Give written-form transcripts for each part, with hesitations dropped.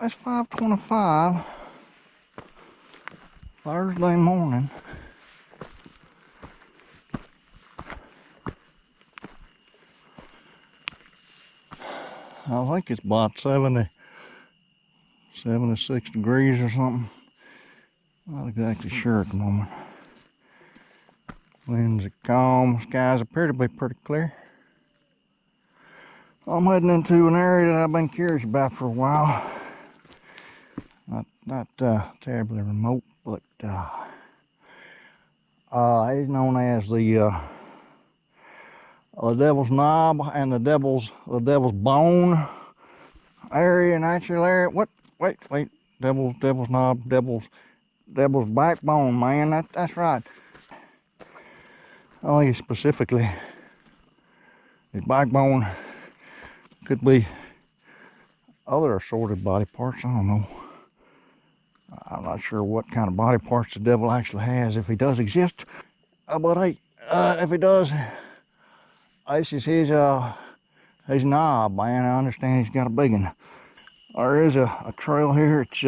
It's 5:25 Thursday morning. I think it's about 76 degrees or something. Not exactly sure at the moment. Winds are calm, skies appear to be pretty clear. I'm heading into an area that I've been curious about for a while. Not terribly remote, but it's known as the Devil's Knob and the Devil's Bone area, natural area. What? Wait. Devil's Knob, Devil's Backbone, man. That's right. I think specifically his backbone. Could be other assorted body parts. I don't know. I'm not sure what kind of body parts the devil actually has, if he does exist. But hey, if he does, this is his knob, man. I understand he's got a big one. There is a trail here. It's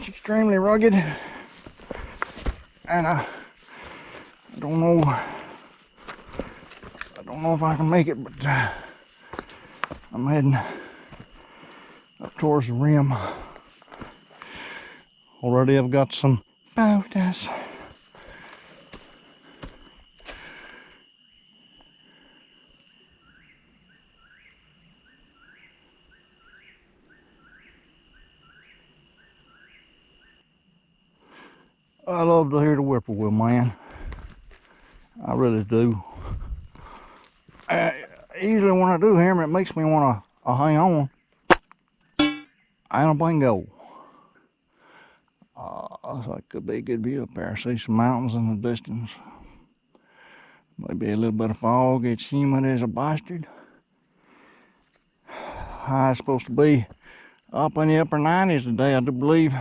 extremely rugged, and I don't know if I can make it, but I'm heading up towards the rim. Already I've got some photos. I love to hear the whippoorwill, man. I really do. Usually when I do hear them, it makes me want to hang on and a bingo. Looks like could be a good view up there. I see some mountains in the distance. Maybe a little bit of fog. It's humid as a bastard. High is supposed to be up in the upper 90s today, I do believe.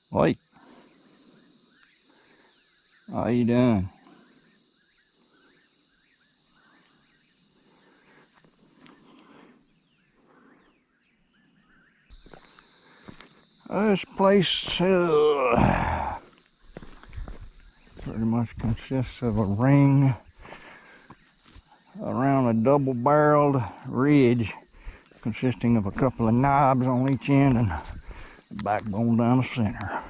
Wait. How you doing? This place pretty much consists of a ring around a double-barreled ridge consisting of a couple of knobs on each end and a backbone down the center.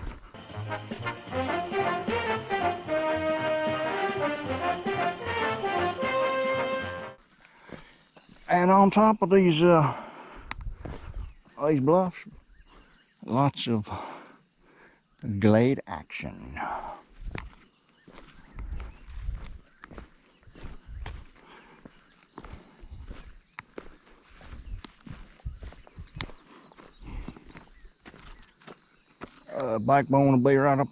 And on top of these bluffs, lots of glade action. Backbone will be right up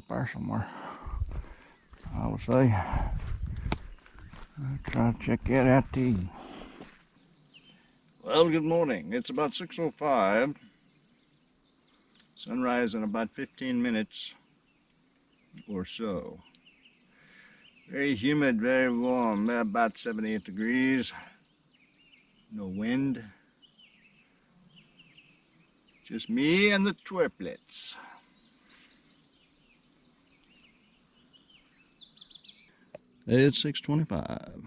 there somewhere, I would say. I'll try to check that out too. Well, good morning. It's about 6:05. Sunrise in about 15 minutes or so. Very humid, very warm, about 78 degrees. No wind. Just me and the triplets. It's 6:25.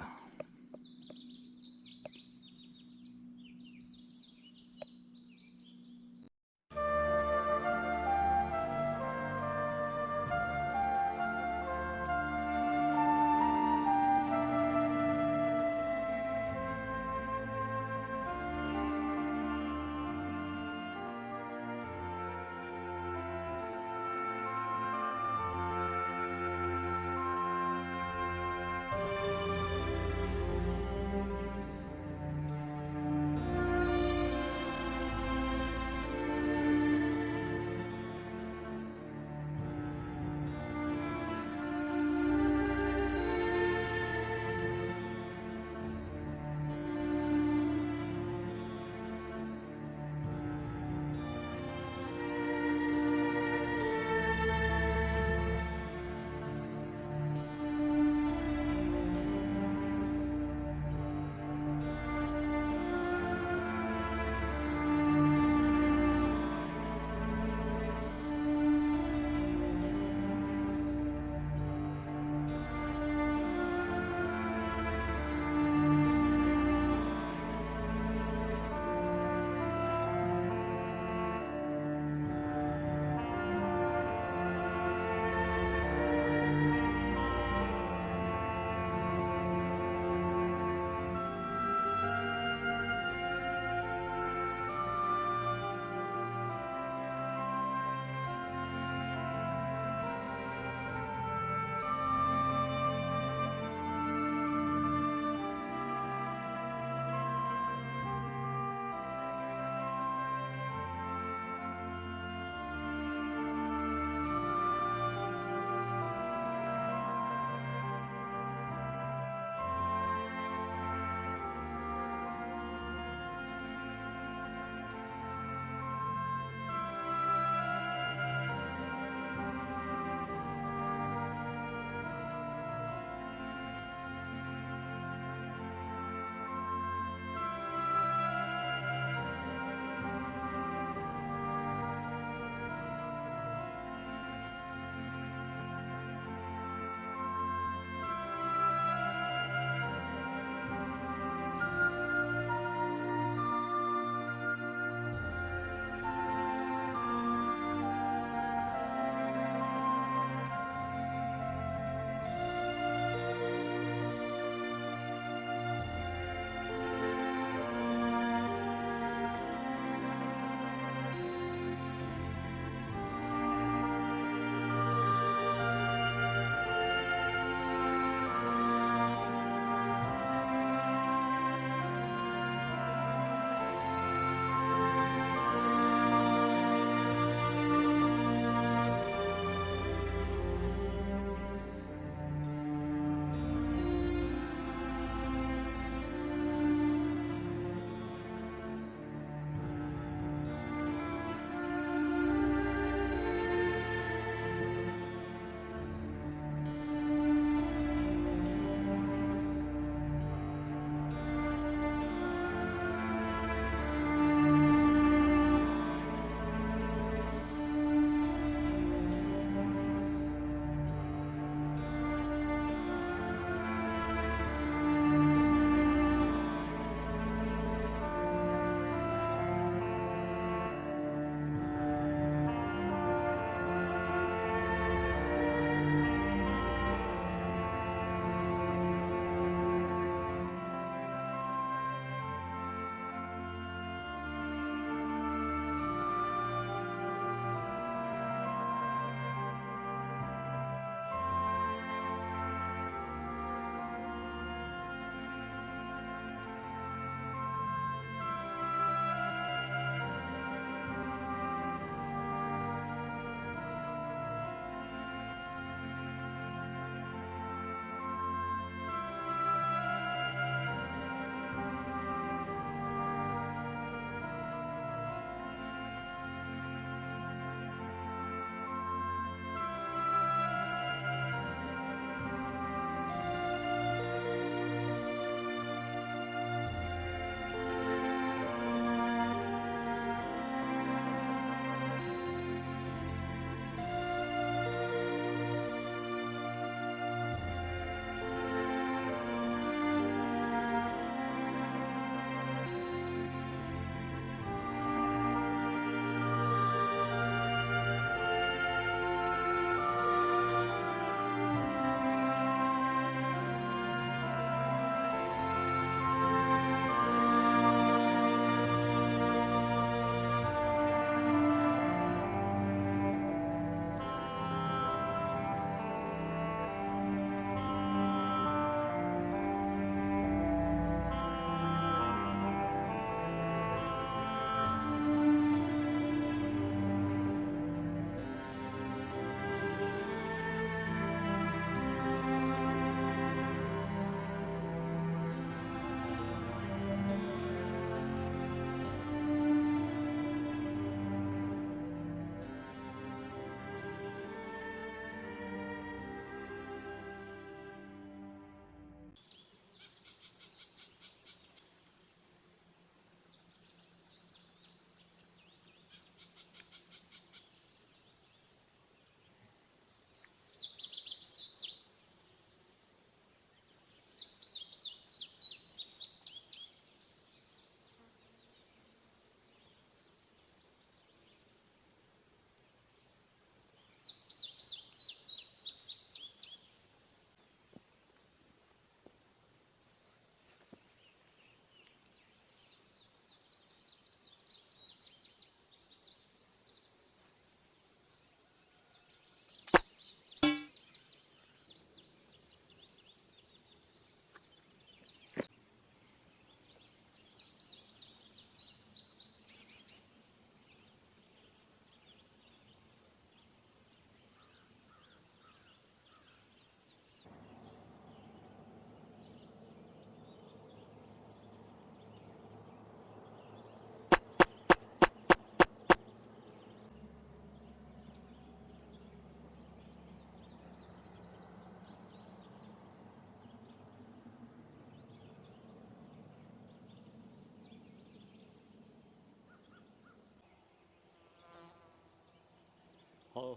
I'll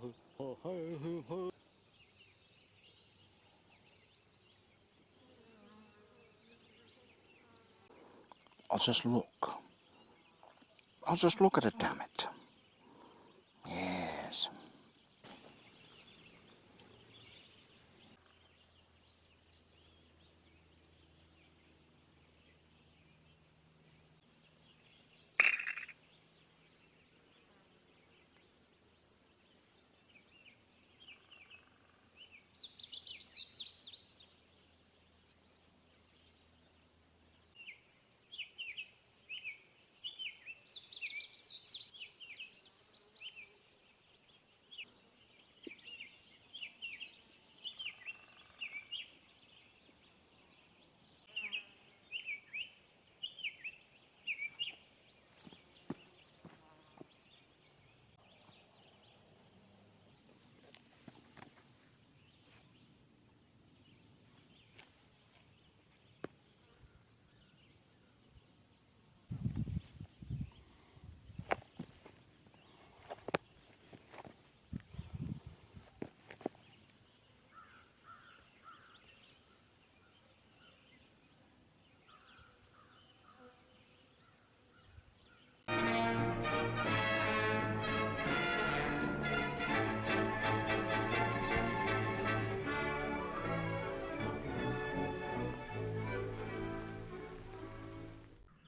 just look. I'll just look at it, damn it. Yes.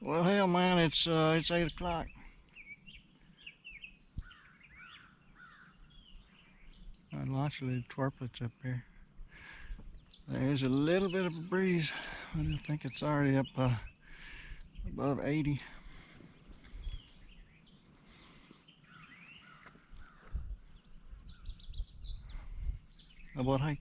Well, hell, man, it's 8 o'clock. Got lots of little twerplets up here. There's a little bit of a breeze. I think it's already up above 80. About height.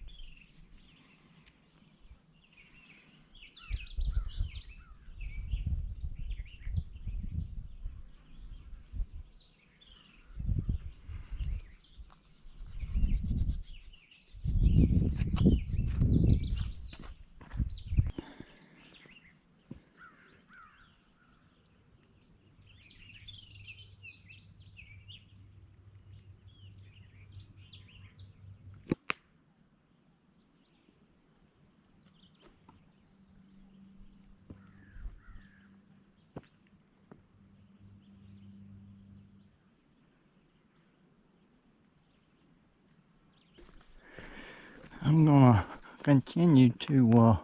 I'm gonna continue to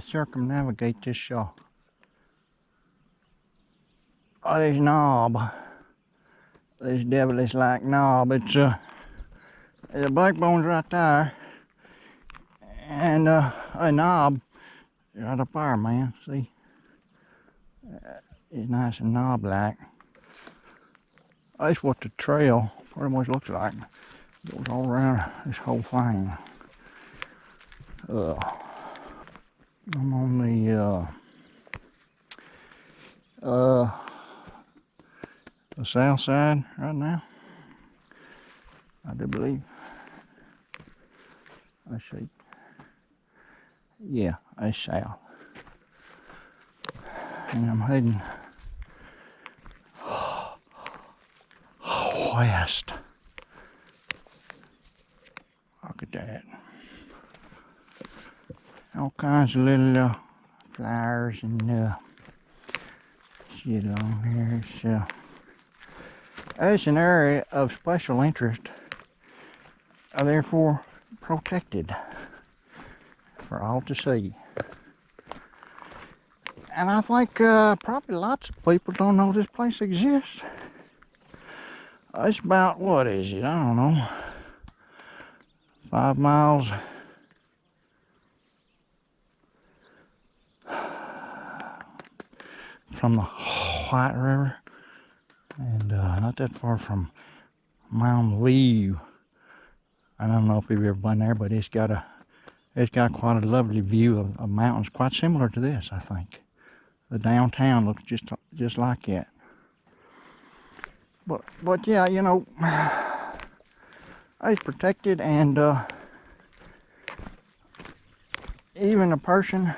circumnavigate this this knob, this devilish like knob. It's the backbone's right there, and a knob right up there, man. See, it's nice and knob-like. That's what the trail pretty much looks like. It goes all around this whole thing. I'm on the south side right now, I do believe. I see. Yeah, it's south. And I'm heading west. Look at that. All kinds of little flowers and shit along here. It's an area of special interest, therefore protected for all to see. And I think probably lots of people don't know this place exists. It's about, what is it? I don't know, 5 miles from the White River, and not that far from Mount View. I don't know if you've ever been there, but it's got quite a lovely view of mountains, quite similar to this, I think. The downtown looks just like that. But yeah, you know, it's protected, and even a person,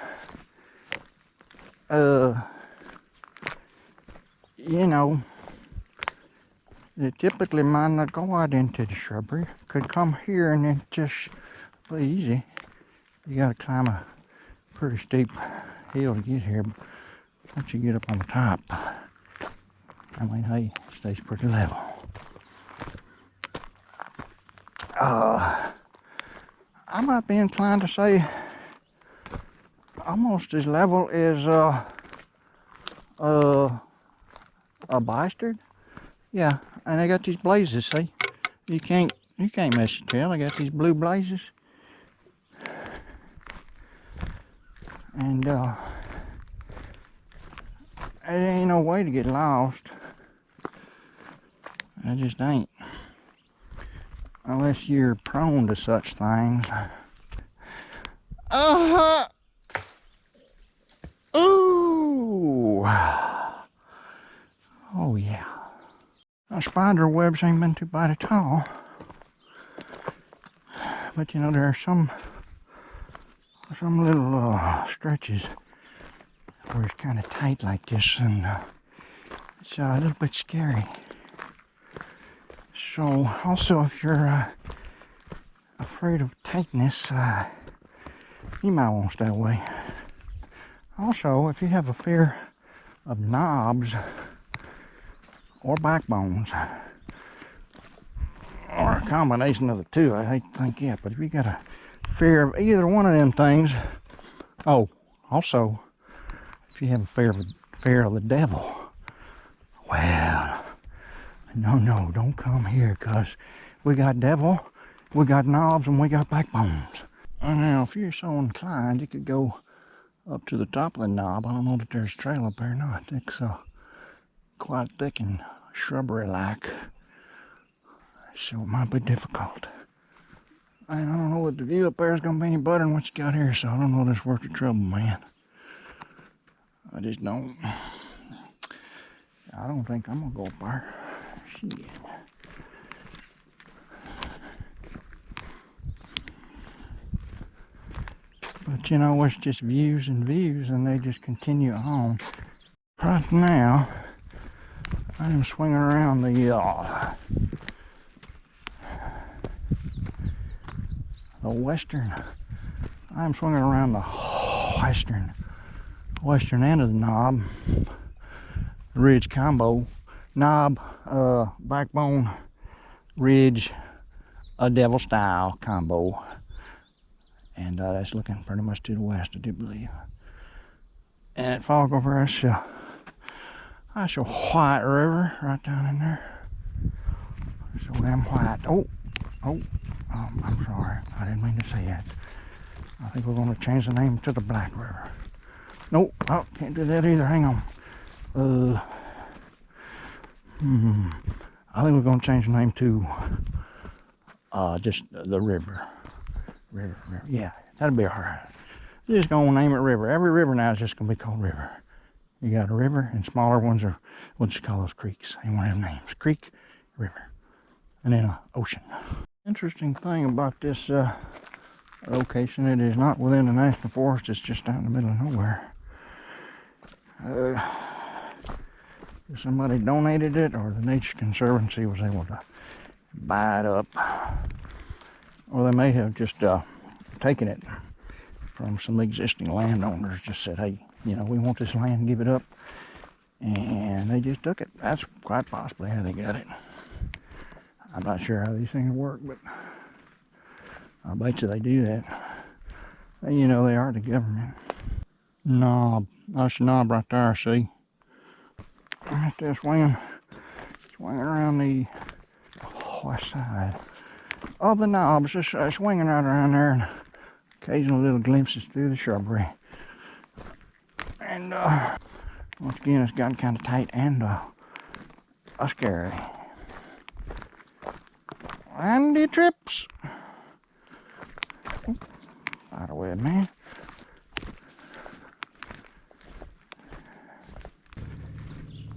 you know, They typically might not go out into the shrubbery. Could come here and then just be easy. You gotta climb a pretty steep hill to get here. But once you get up on the top, I mean, hey, it stays pretty level. I might be inclined to say almost as level as a bastard. Yeah, and they got these blazes, see? You can't miss your tail. I got these blue blazes. And there ain't no way to get lost. I just ain't. Unless you're prone to such things. Ooh. Oh yeah. Now, spider webs ain't been too bad at all. But you know, there are some little stretches where it's kind of tight like this, and it's a little bit scary. So also, if you're afraid of tightness, you might want to stay away. Also, if you have a fear of knobs or backbones, or a combination of the two, I hate to think yet, but if you got a fear of either one of them things, oh, also, if you have a fear of the devil, well, no, don't come here, because we got devil, we got knobs, and we got backbones. And now, if you're so inclined, you could go up to the top of the knob. I don't know that there's a trail up there or not. It's quite thick and shrubbery-like, so it might be difficult. And I don't know that the view up there is going to be any better than what you got here, so I don't know if it's worth the trouble, man. I just don't. I don't think I'm going to go up there. Shit. But you know, it's just views and views, and they just continue on. Right now, I am swinging around the western. I'm swinging around the western end of the knob, ridge combo, knob, backbone, ridge, a devil style combo. And that's looking pretty much to the west, I do believe. And it falls over that's a white river right down in there. So damn white. I'm sorry. I didn't mean to say that. I think we're going to change the name to the Black River. Nope. Oh, can't do that either. Hang on. I think we're going to change the name to just the river. River. Yeah, that'll be alright. Just gonna name it River. Every river now is just gonna be called River. You got a river, and smaller ones are, we'll just call those creeks. Ain't one of them names. Creek, river, and then an ocean. Interesting thing about this location, it is not within the national forest. It's just out in the middle of nowhere. Somebody donated it, or the Nature Conservancy was able to buy it up. Or they may have just taken it from some existing landowners, just said, hey, you know, we want this land, give it up. And they just took it. That's quite possibly how they got it. I'm not sure how these things work, but I bet you they do that. And you know, they are the government. Knob. That's the knob right there, see? Right there swinging around the west side. All the knobs just swinging right around there, and occasional little glimpses through the shrubbery. And once again, it's gotten kind of tight and scary. And the trips. Out of the way, man.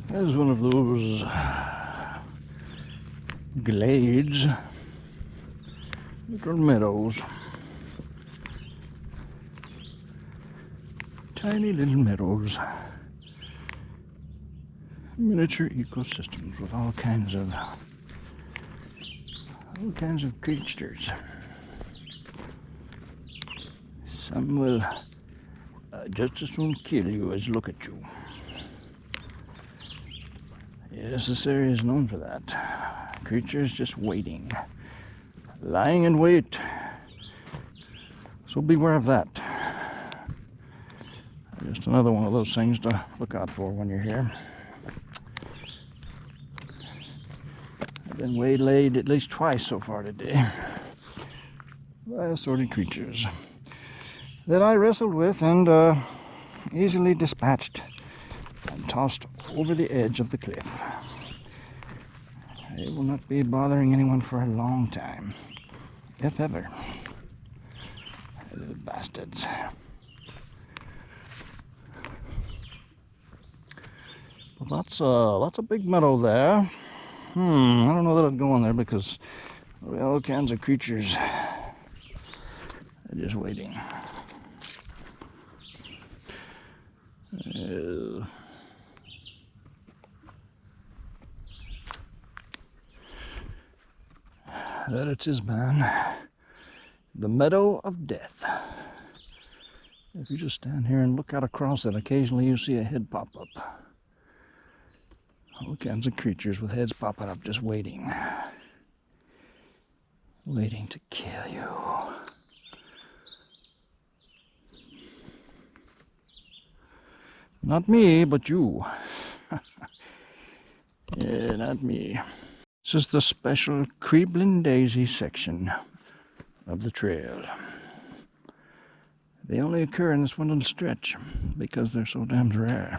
This is one of those glades. Little meadows. Tiny little meadows. Miniature ecosystems with all kinds of All kinds of creatures. Some will just as soon kill you as look at you. Yes, this area is known for that. Creatures just waiting, lying in wait. So beware of that. Just another one of those things to look out for when you're here. I've been waylaid at least twice so far today by assorted creatures that I wrestled with and easily dispatched and tossed over the edge of the cliff. They will not be bothering anyone for a long time, if ever. Little bastards. Well, that's a big meadow there. I don't know that I'd go in there because there'll be all kinds of creatures just waiting. There it is, man. The Meadow of Death. If you just stand here and look out across it, occasionally you see a head pop up. All kinds of creatures with heads popping up just waiting. Waiting to kill you. Not me, but you. Yeah, not me. This is the special Creeblin Daisy section of the trail. They only occur in this one little stretch because they're so damn rare.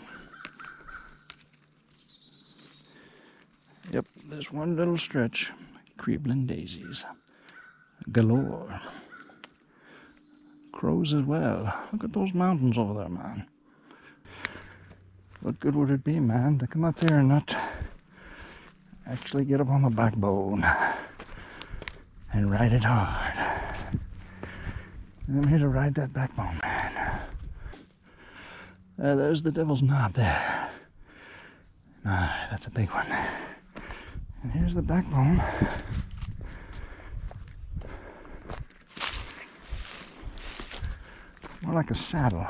Yep, this one little stretch, Creeblin daisies galore. Crows as well. Look at those mountains over there, man. What good would it be, man, to come up here and not actually get up on the backbone and ride it hard? I'm here to ride that backbone, man. There's the Devil's Knob there. That's a big one. And here's the backbone. More like a saddle.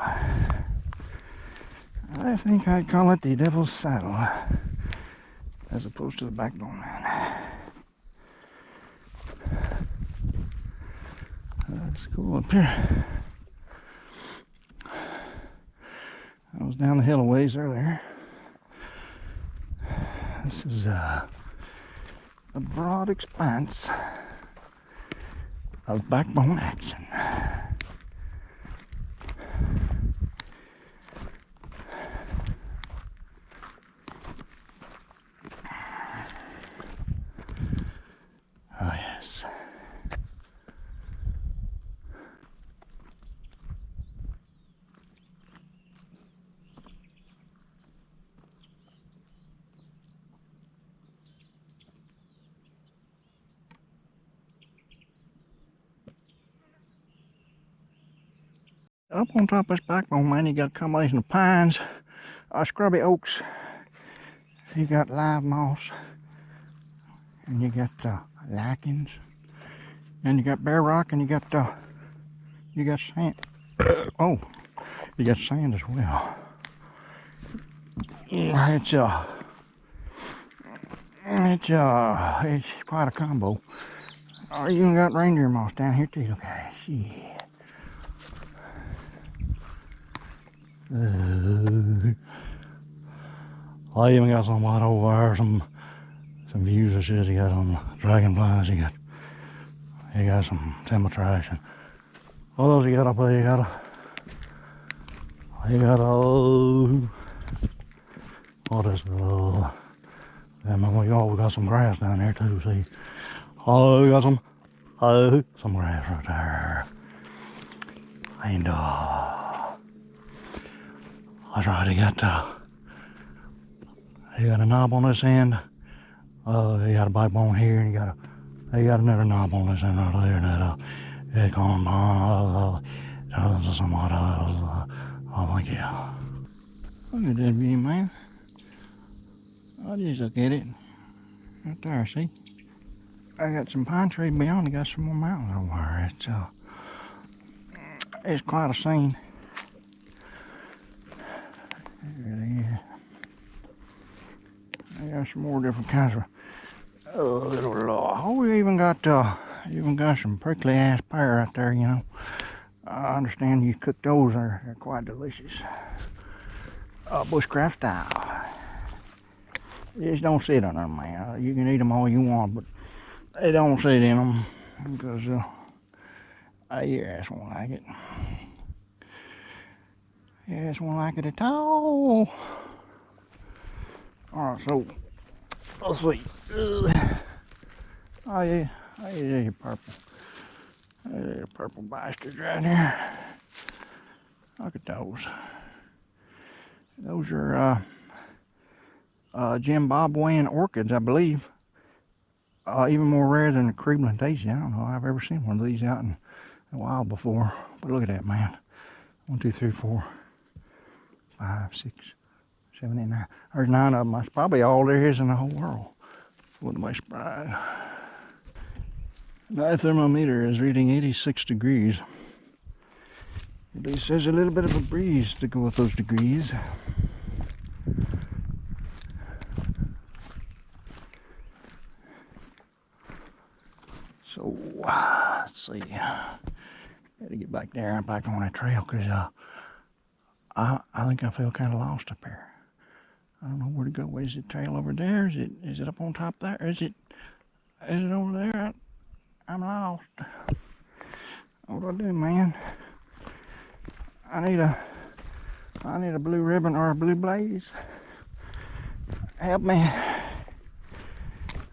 I think I'd call it the Devil's Saddle as opposed to the backbone, man. That's cool up here. I was down the hill a ways earlier. This is a broad expanse of backbone action. Oh yes. Up on top of this backbone, man, you got a combination of pines, scrubby oaks, you got live moss, and you got lichens, and you got bare rock, and you got sand. Oh, you got sand as well. It's quite a combo. Oh, you even got reindeer moss down here too. Look at it. Yeah. I even got some right over there, some views of shit. You got some dragonflies, you got some timber trash, and what else you got up there? You got what is and we all got some grass down there too, see? Oh, we got some grass right there. And that's right, you got a knob on this end. You got a backbone here, and you got another knob on this end right there, and that it comes somewhat like yeah. Look at that view, man. I'll just look at it. Right there, see? I got some pine trees beyond. I got some more mountains over there. It's quite a scene. It really is. I got some more different kinds of oh, we even got some prickly ass pear right there. You know, I understand you cook those. They're quite delicious. Bushcraft style. You just don't sit on them, man. You can eat them all you want, but they don't sit in them because your ass won't like it. Your ass won't like it at all. All right, so let's see. Oh yeah, there's a purple. There's a purple bastard right here. Look at those. Those are Zimbabwean orchids, I believe. Even more rare than the Cleveland daisy. I don't know if I've ever seen one of these out in the wild before. But look at that, man. 1, 2, 3, 4, 5, 6, 7, 8, 9. There's 9 of them. That's probably all there is in the whole world. Wouldn't be surprised. My thermometer is reading 86 degrees. At least there's a little bit of a breeze to go with those degrees. So, let's see. Gotta get back there, back on that trail, because I think I feel kind of lost up here. I don't know where to go. Is it trail over there? Is it up on top there? Is it over there? I'm lost. What do I do, man? I need a blue ribbon or a blue blaze. Help me.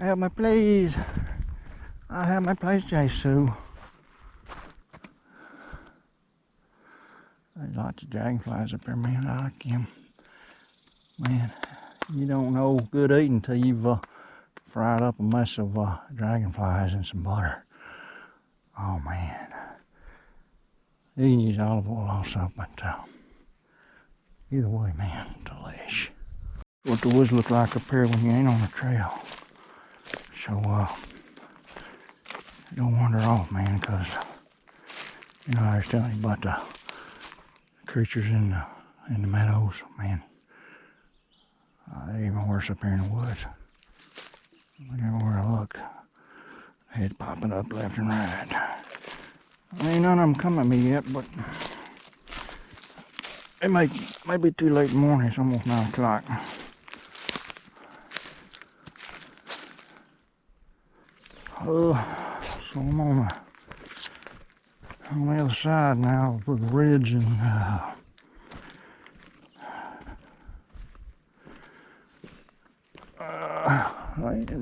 Help me, please. I have my place, Jesu. There's lots of dragonflies up there, man. I like them. Man, you don't know good eating until you've fried up a mess of dragonflies in some butter. Oh, man. You can use olive oil also, but either way, man, delish. What the woods look like up here when you ain't on the trail. So, don't wander off, man, because, you know, I was telling you about the creatures in the meadows, man. They're even worse up here in the woods. Everywhere I look, heads popping up left and right. Ain't none of them come at me yet, but it might be too late in the morning. It's almost 9 o'clock. So I'm on the other side now of the ridge, and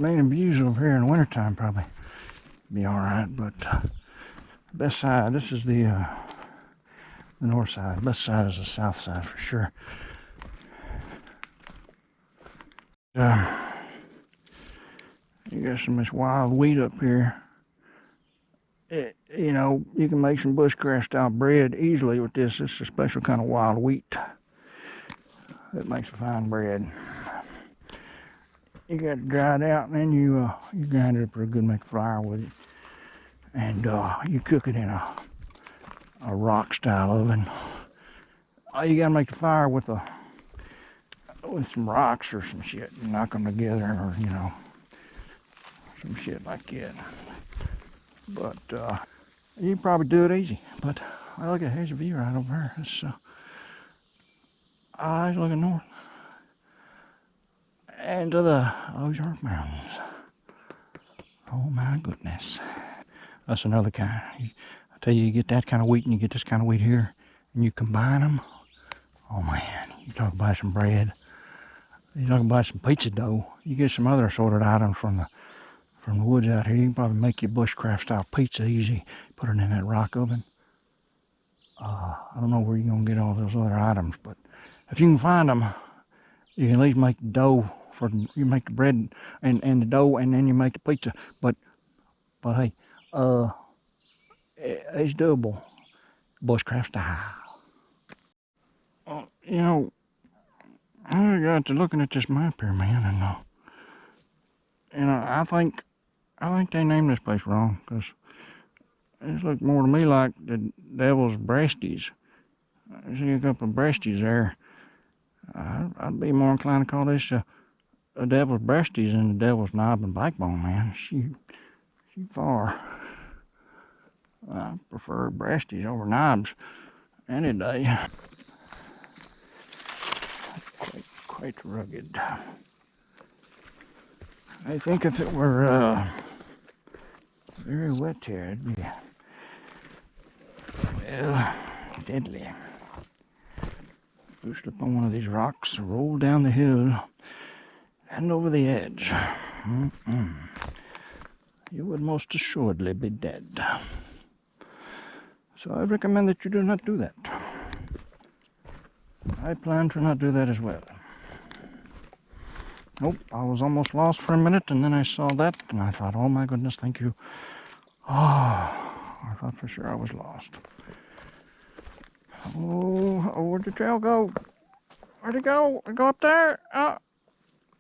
main views over here in the wintertime probably be all right, but best side, this is the north side. Best side is the south side for sure. You got some of this wild wheat up here. You know, you can make some bushcraft style bread easily with this. This is a special kind of wild wheat that makes a fine bread. You got it dried out, and then you grind it up real good, make flour with it, and you cook it in a rock style oven. You gotta make the fire with some rocks or some shit, and knock them together, or you know, some shit like that. But you can probably do it easy. But look at, here's a view right over there. It's eyes looking north and to the Ozark Mountains. Oh my goodness. That's another kind. I tell you, you get that kind of wheat and you get this kind of wheat here, and you combine them. Oh man, you talk about some bread. You talk about some pizza dough. You get some other assorted items from the woods out here. You can probably make your bushcraft style pizza easy. Put it in that rock oven. I don't know where you're gonna get all those other items, but if you can find them, you can at least make the dough you make the bread and the dough, and then you make the pizza. But hey, it's doable, bushcraft style. You know, I got to looking at this map here, man, and I think I think they named this place wrong, because it looked more to me like the devil's breasties. I see a couple of breasties there. I'd be more inclined to call this a devil's breasties than the devil's knob and backbone, man. Shoot far. I prefer breasties over knobs any day. Quite rugged. I think if it were very wet here, it'd be well deadly. Boost up on one of these rocks, roll down the hill, and over the edge. You would most assuredly be dead. So I recommend that you do not do that. I plan to not do that as well. Nope, I was almost lost for a minute, and then I saw that, and I thought, oh my goodness, thank you. Oh, I thought for sure I was lost. Oh, where'd the trail go? Where'd it go? It go up there?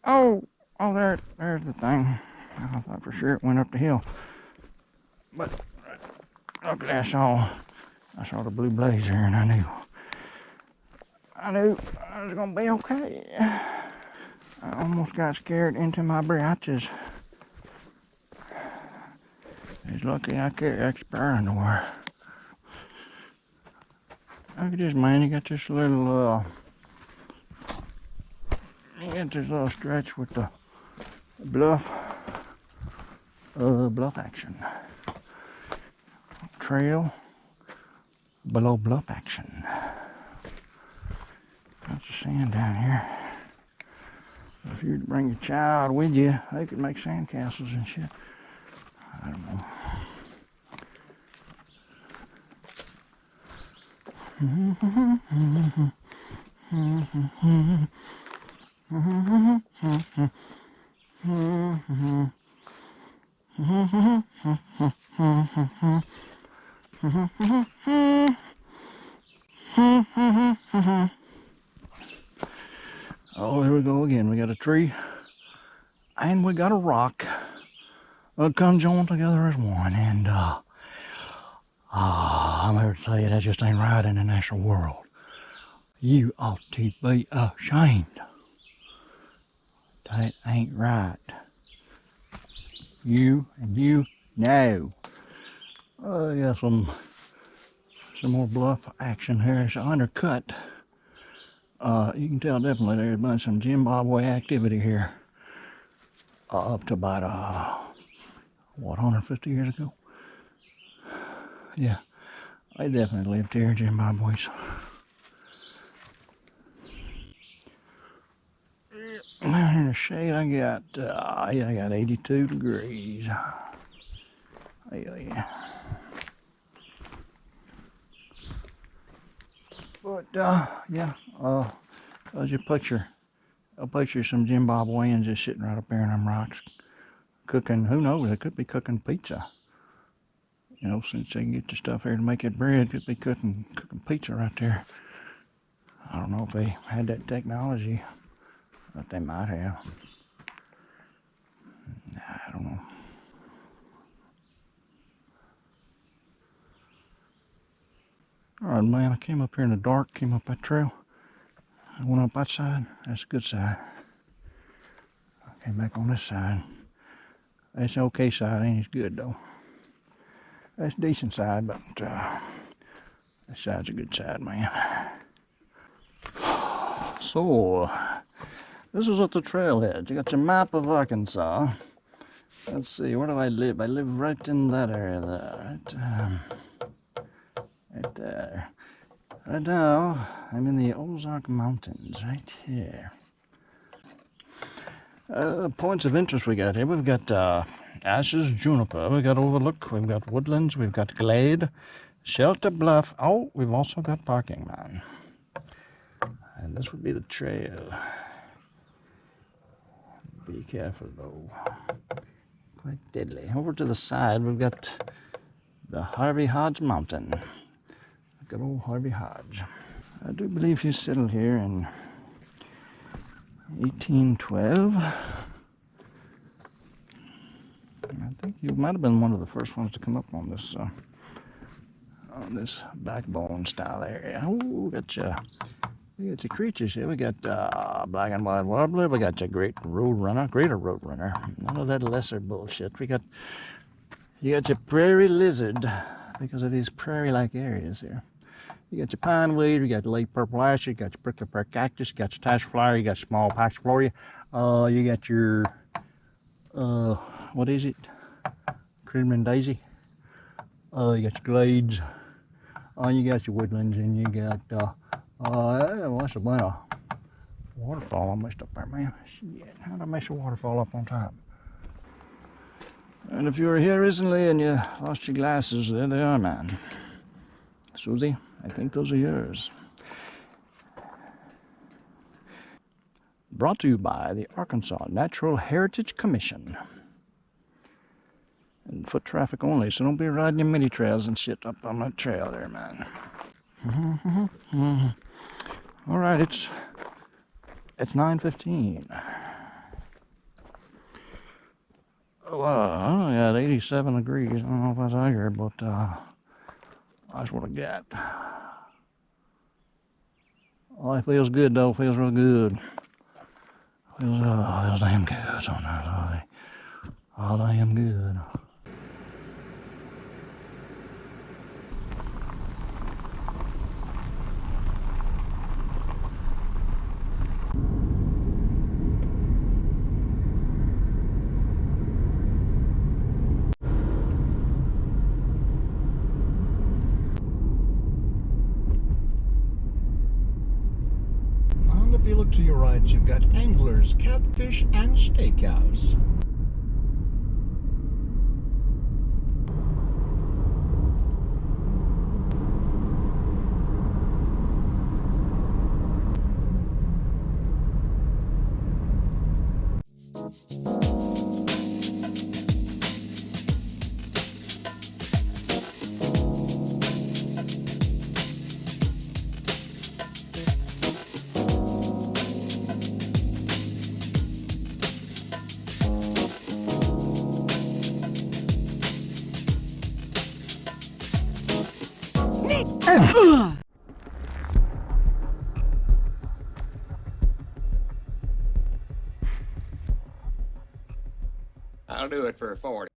Oh, there's the thing. I thought for sure it went up the hill. But luckily I saw the blue blaze there, and I knew I was gonna be okay. I almost got scared into my britches. It's lucky I carry extra underwear. Look at this, man. You got this little stretch with the bluff action. Trail below bluff action. Lots of sand down here. If you'd bring your child with you, they could make sand castles and shit. I don't know. Oh, here we go again. We got a tree and we got a rock conjoined together as one. And I'm here to tell you that just ain't right in the natural world. You ought to be ashamed. That ain't right. You know. Yeah, some more bluff action here. It's an undercut. You can tell definitely there's been some Zimbabwe activity here up to about 150 years ago. Yeah, they definitely lived here, Zimbabweans. In the shade, I got 82 degrees. Yeah. But yeah, as you picture, I'll picture some Zimbabweans just sitting right up there in them rocks, cooking. Who knows? They could be cooking pizza. You know, since they can get the stuff here to make it bread, could be cooking pizza right there. I don't know if they had that technology, but they might have. I don't know. All right, man, I came up here in the dark, came up that trail. I went up that side. That's a good side. I came back on this side. That's an okay side, ain't as good though. That's a decent side, but this side's a good side, man. So, this is at the trailhead. You got your map of Arkansas. Let's see, where do I live? I live right in that area there. Right there. Right now, I'm in the Ozark Mountains, right here. Points of interest we got here. We've got Ashes Juniper. We've got Overlook. We've got Woodlands. We've got Glade. Shelter Bluff. Oh, we've also got Parking Man. And this would be the trail. Be careful though. Quite deadly. Over to the side, we've got the Harvey Hodge Mountain. Good old Harvey Hodge. I do believe he settled here in 1812. I think you might have been one of the first ones to come up on this backbone style area. Oh, we got your creatures here. We got black and white warbler. We got your greater road runner. None of that lesser bullshit. You got your prairie lizard because of these prairie-like areas here. You got your pine weed, you got your late purple ash, you got your prickly pear cactus, you got your tash flower, you got your small passiflora, you got your what is it? Crimson daisy. You got your glades. You got your woodlands, and you got well, that's a bunch of waterfall I messed up there, man. Shit, how did I mess a waterfall up on top? And if you were here recently and you lost your glasses, there they are, man. Susie, I think those are yours. Brought to you by the Arkansas Natural Heritage Commission. And foot traffic only, so don't be riding your mini trails and shit up on that trail there, man. All right, it's 9:15. Well, I got 87 degrees. I don't know if that's accurate, but that's what I got. Oh, it feels good though. Feels real good. Feels damn good. So nice. Oh, damn good. If you look to your right, you've got Anglers, Catfish, and Steakhouse. I'll do it for 40.